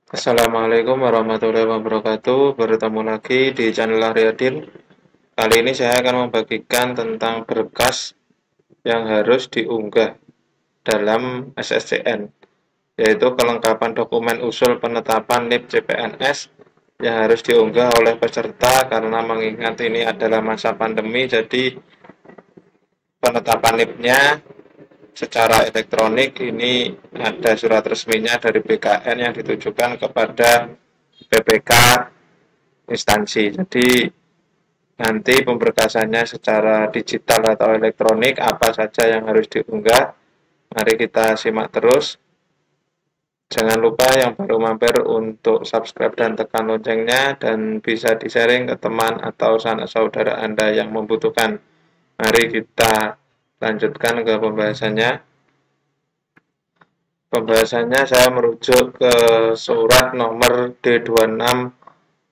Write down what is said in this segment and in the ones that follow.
Assalamualaikum warahmatullahi wabarakatuh. Bertemu lagi di channel Aryadin. Kali ini saya akan membagikan tentang berkas yang harus diunggah dalam SSCN, yaitu kelengkapan dokumen usul penetapan NIP CPNS yang harus diunggah oleh peserta karena mengingat ini adalah masa pandemi, jadi penetapan NIP-nya secara elektronik ini ada surat resminya dari BKN yang ditujukan kepada PPK instansi. Jadi nanti pemberkasannya secara digital atau elektronik apa saja yang harus diunggah. Mari kita simak terus. Jangan lupa yang baru mampir untuk subscribe dan tekan loncengnya dan bisa di-sharing ke teman atau sanak saudara Anda yang membutuhkan. Mari kita lanjutkan ke pembahasannya. Pembahasannya saya merujuk ke surat nomor D26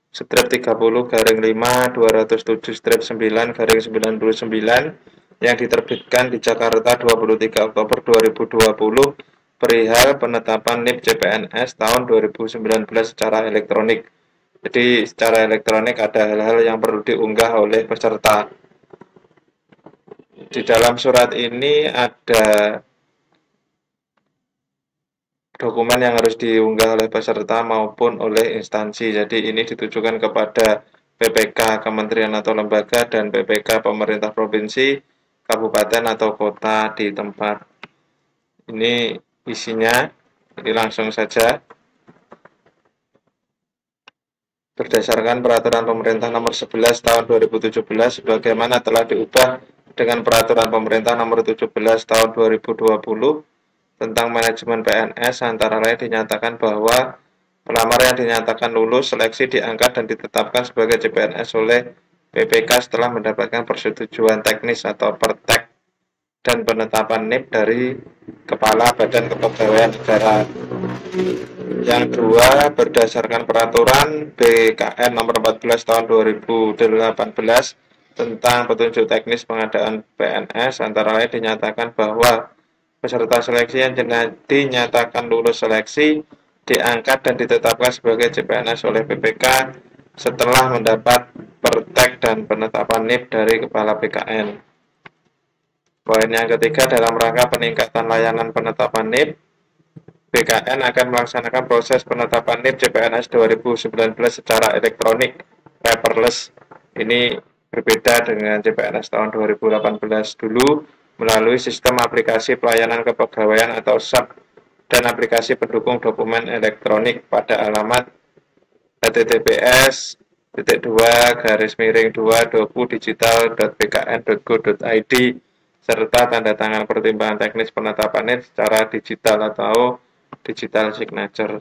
strip 30 garing 5 207 strip 9 garing 99 yang diterbitkan di Jakarta 23 Oktober 2020 perihal penetapan NIP CPNS tahun 2019 secara elektronik. Jadi secara elektronik ada hal-hal yang perlu diunggah oleh peserta. Di dalam surat ini ada dokumen yang harus diunggah oleh peserta maupun oleh instansi. Jadi ini ditujukan kepada PPK Kementerian atau Lembaga dan PPK Pemerintah Provinsi, Kabupaten atau Kota di tempat. Ini isinya, ini langsung saja. Berdasarkan Peraturan Pemerintah Nomor 11 Tahun 2017, sebagaimana telah diubah dengan Peraturan Pemerintah Nomor 17 Tahun 2020, tentang manajemen PNS antara lain dinyatakan bahwa pelamar yang dinyatakan lulus seleksi diangkat dan ditetapkan sebagai CPNS oleh PPK setelah mendapatkan persetujuan teknis atau pertek dan penetapan NIP dari Kepala Badan Kepegawaian Negara. Yang kedua, berdasarkan peraturan BKN nomor 14 tahun 2018 tentang petunjuk teknis pengadaan PNS antara lain dinyatakan bahwa peserta seleksi yang dinyatakan lulus seleksi diangkat dan ditetapkan sebagai CPNS oleh PPK setelah mendapat pertek dan penetapan NIP dari Kepala BKN. Poin yang ketiga, dalam rangka peningkatan layanan penetapan NIP, BKN akan melaksanakan proses penetapan NIP CPNS 2019 secara elektronik paperless. Ini berbeda dengan CPNS tahun 2018 dulu melalui sistem aplikasi pelayanan kepegawaian atau SAP dan aplikasi pendukung dokumen elektronik pada alamat https://2-doku-digital.bkn.go.id serta tanda tangan pertimbangan teknis penetapan NIP secara digital atau digital signature.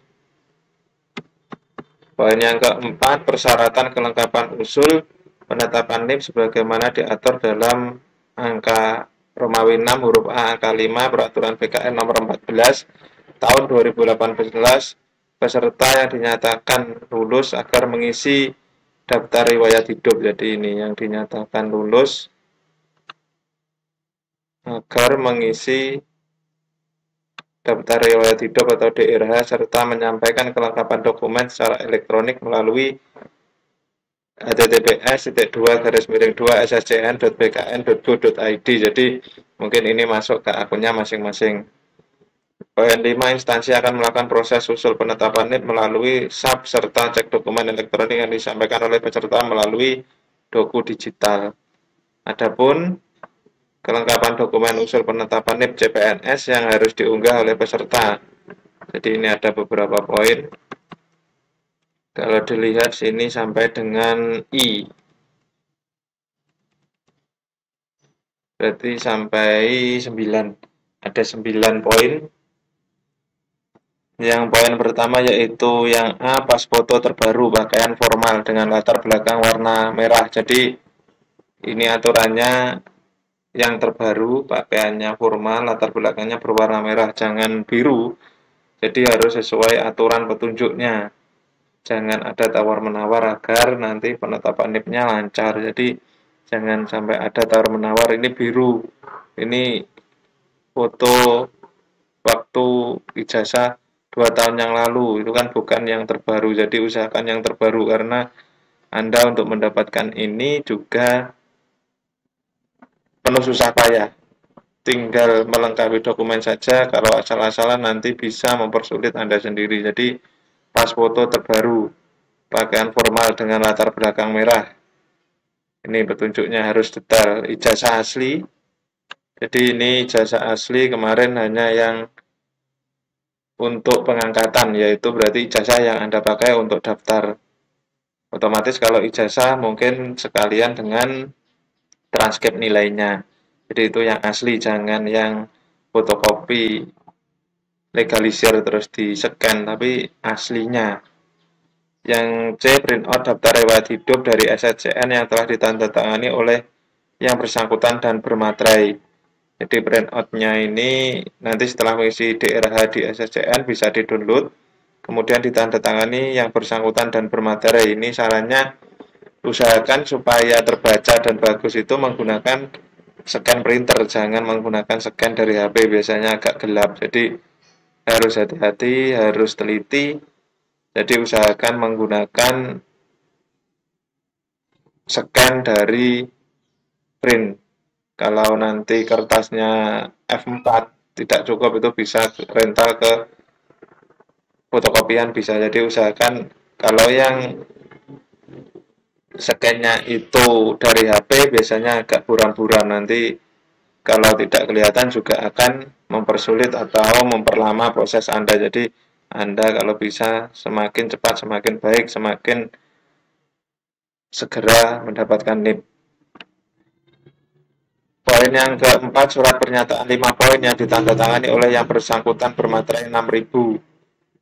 Poin yang keempat, persyaratan kelengkapan usul penetapan NIP sebagaimana diatur dalam angka Romawi 6 huruf A angka 5 Peraturan BKN nomor 14 tahun 2018, peserta yang dinyatakan lulus agar mengisi daftar riwayat hidup. Jadi ini yang dinyatakan lulus agar mengisi daftar riwayat hidup atau DRH serta menyampaikan kelengkapan dokumen secara elektronik melalui https://2-sscn.bkn.go.id. Jadi mungkin ini masuk ke akunnya masing-masing. Poin 5, instansi akan melakukan proses usul penetapan NIP melalui SAP serta cek dokumen elektronik yang disampaikan oleh peserta melalui doku digital. Adapun kelengkapan dokumen usul penetapan NIP CPNS yang harus diunggah oleh peserta. Jadi ini ada beberapa poin. Kalau dilihat sini sampai dengan I. Berarti sampai 9. Ada 9 poin. Yang poin pertama yaitu yang A, pas foto terbaru pakaian formal dengan latar belakang warna merah. Jadi ini aturannya yang terbaru pakaiannya formal, latar belakangnya berwarna merah, jangan biru. Jadi harus sesuai aturan petunjuknya. Jangan ada tawar-menawar agar nanti penetapan NIP-nya lancar. Jadi jangan sampai ada tawar-menawar ini biru. Ini foto waktu ijazah 2 tahun yang lalu, itu kan bukan yang terbaru. Jadi usahakan yang terbaru karena Anda untuk mendapatkan ini juga penuh susah payah. Tinggal melengkapi dokumen saja, kalau asal-asalan nanti bisa mempersulit Anda sendiri. Jadi pas foto terbaru, pakaian formal dengan latar belakang merah. Ini petunjuknya harus detail. Ijazah asli. Jadi ini ijazah asli kemarin hanya yang untuk pengangkatan, yaitu berarti ijazah yang Anda pakai untuk daftar. Otomatis kalau ijazah mungkin sekalian dengan transkrip nilainya. Jadi itu yang asli, jangan yang fotokopi legalisir terus di-scan, tapi aslinya. Yang C, print out daftar riwayat hidup dari SSCN yang telah ditandatangani oleh yang bersangkutan dan bermaterai. Jadi print out-nya ini nanti setelah mengisi DRH di SSCN bisa di-download, kemudian ditandatangani yang bersangkutan dan bermaterai. Ini sarannya usahakan supaya terbaca dan bagus itu menggunakan scan printer, jangan menggunakan scan dari HP, biasanya agak gelap. Jadi harus hati-hati, harus teliti. Jadi usahakan menggunakan scan dari print. Kalau nanti kertasnya F4 tidak cukup, itu bisa rental ke fotokopian bisa. Jadi usahakan kalau yang scan-nya itu dari HP biasanya agak buram-buram, nanti kalau tidak kelihatan juga akan mempersulit atau memperlama proses Anda. Jadi Anda kalau bisa semakin cepat semakin baik, semakin segera mendapatkan NIP. Poin yang keempat, surat pernyataan 5 poin yang ditandatangani oleh yang bersangkutan bermaterai 6.000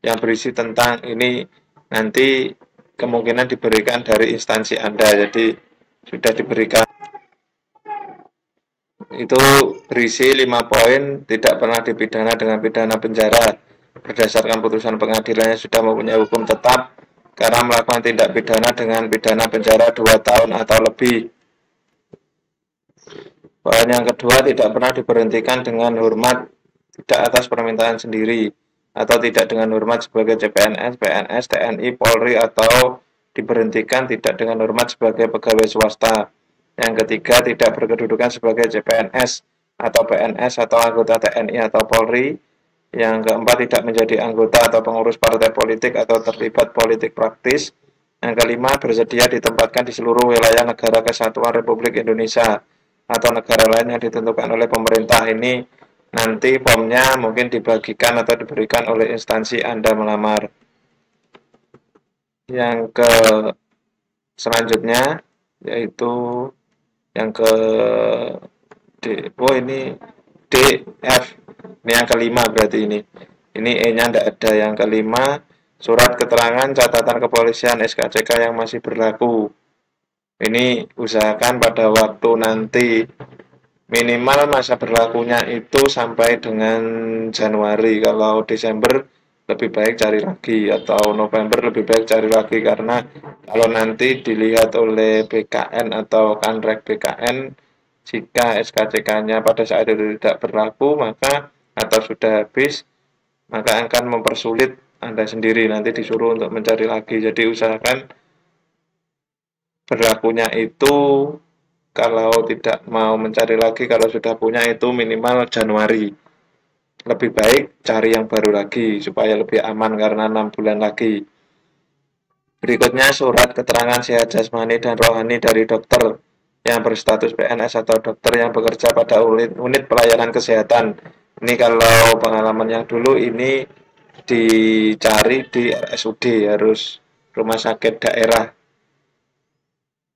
yang berisi tentang ini nanti kemungkinan diberikan dari instansi Anda. Jadi sudah diberikan itu berisi 5 poin, tidak pernah dipidana dengan pidana penjara berdasarkan putusan pengadilannya sudah mempunyai hukum tetap karena melakukan tindak pidana dengan pidana penjara 2 tahun atau lebih. Poin yang kedua, tidak pernah diberhentikan dengan hormat tidak atas permintaan sendiri atau tidak dengan hormat sebagai CPNS, PNS, TNI, Polri atau diberhentikan tidak dengan hormat sebagai pegawai swasta. Yang ketiga, tidak berkedudukan sebagai CPNS atau PNS atau anggota TNI atau Polri. Yang keempat, tidak menjadi anggota atau pengurus partai politik atau terlibat politik praktis. Yang kelima, bersedia ditempatkan di seluruh wilayah negara kesatuan Republik Indonesia atau negara lain yang ditentukan oleh pemerintah. Ini nanti formnya mungkin dibagikan atau diberikan oleh instansi Anda melamar. Yang ke selanjutnya yaitu yang ke D, ini DF, ini yang kelima berarti ini E-nya tidak ada. Yang kelima, surat keterangan catatan kepolisian SKCK yang masih berlaku. Ini usahakan pada waktu nanti minimal masa berlakunya itu sampai dengan Januari. Kalau Desember lebih baik cari lagi, atau November lebih baik cari lagi, karena kalau nanti dilihat oleh BKN atau Kanrek BKN, jika SKCK-nya pada saat itu tidak berlaku maka atau sudah habis, maka akan mempersulit Anda sendiri, nanti disuruh untuk mencari lagi. Jadi usahakan berlakunya itu kalau tidak mau mencari lagi, kalau sudah punya itu minimal Januari. Lebih baik cari yang baru lagi supaya lebih aman karena 6 bulan lagi. Berikutnya surat keterangan sehat jasmani dan rohani dari dokter yang berstatus PNS atau dokter yang bekerja pada unit pelayanan kesehatan. Ini kalau pengalaman yang dulu ini dicari di RSUD, harus rumah sakit daerah.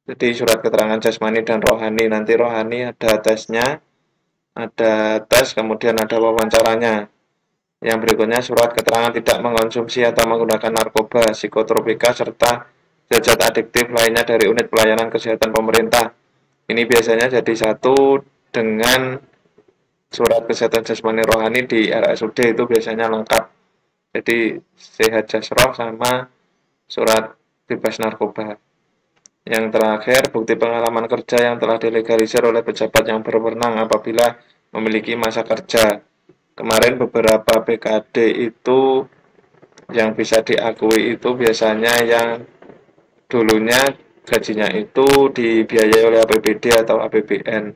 Jadi surat keterangan jasmani dan rohani, nanti rohani ada tesnya, ada tes, kemudian ada wawancaranya. Yang berikutnya surat keterangan tidak mengonsumsi atau menggunakan narkoba, psikotropika, serta zat adiktif lainnya dari unit pelayanan kesehatan pemerintah. Ini biasanya jadi satu dengan surat kesehatan jasmani rohani di RSUD, itu biasanya lengkap. Jadi sehat jasroh sama surat bebas narkoba. Yang terakhir, bukti pengalaman kerja yang telah dilegalisir oleh pejabat yang berwenang apabila memiliki masa kerja. Kemarin beberapa BKD itu Yang bisa diakui itu biasanya yang dulunya gajinya itu dibiayai oleh APBD atau APBN.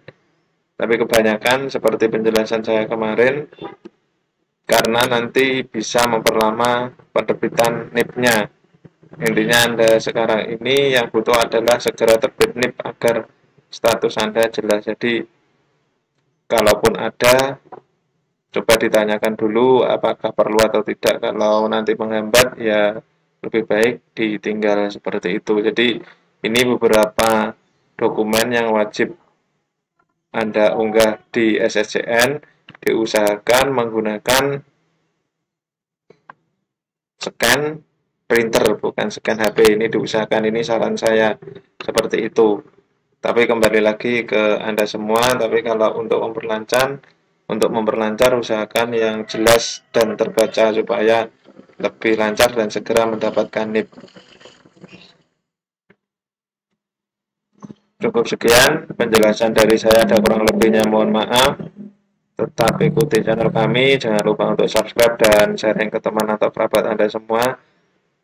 Tapi kebanyakan seperti penjelasan saya kemarin, karena nanti bisa memperlama penerbitan NIP-nya. Intinya Anda sekarang ini yang butuh adalah segera terbit NIP agar status Anda jelas. Jadi kalaupun ada, coba ditanyakan dulu apakah perlu atau tidak. Kalau nanti menghambat, ya lebih baik ditinggal seperti itu. Jadi ini beberapa dokumen yang wajib Anda unggah di SSCN, diusahakan menggunakan scan printer, bukan scan HP. Ini diusahakan, ini saran saya seperti itu. Tapi kembali lagi ke Anda semua, tapi kalau untuk memperlancar usahakan yang jelas dan terbaca supaya lebih lancar dan segera mendapatkan NIP. Cukup sekian penjelasan dari saya, ada kurang lebihnya mohon maaf. Tetap ikuti channel kami, jangan lupa untuk subscribe dan sharing ke teman atau kerabat Anda semua.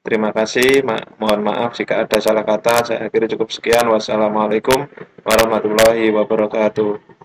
Terima kasih, mohon maaf jika ada salah kata. Saya akhiri cukup sekian. Wassalamualaikum warahmatullahi wabarakatuh.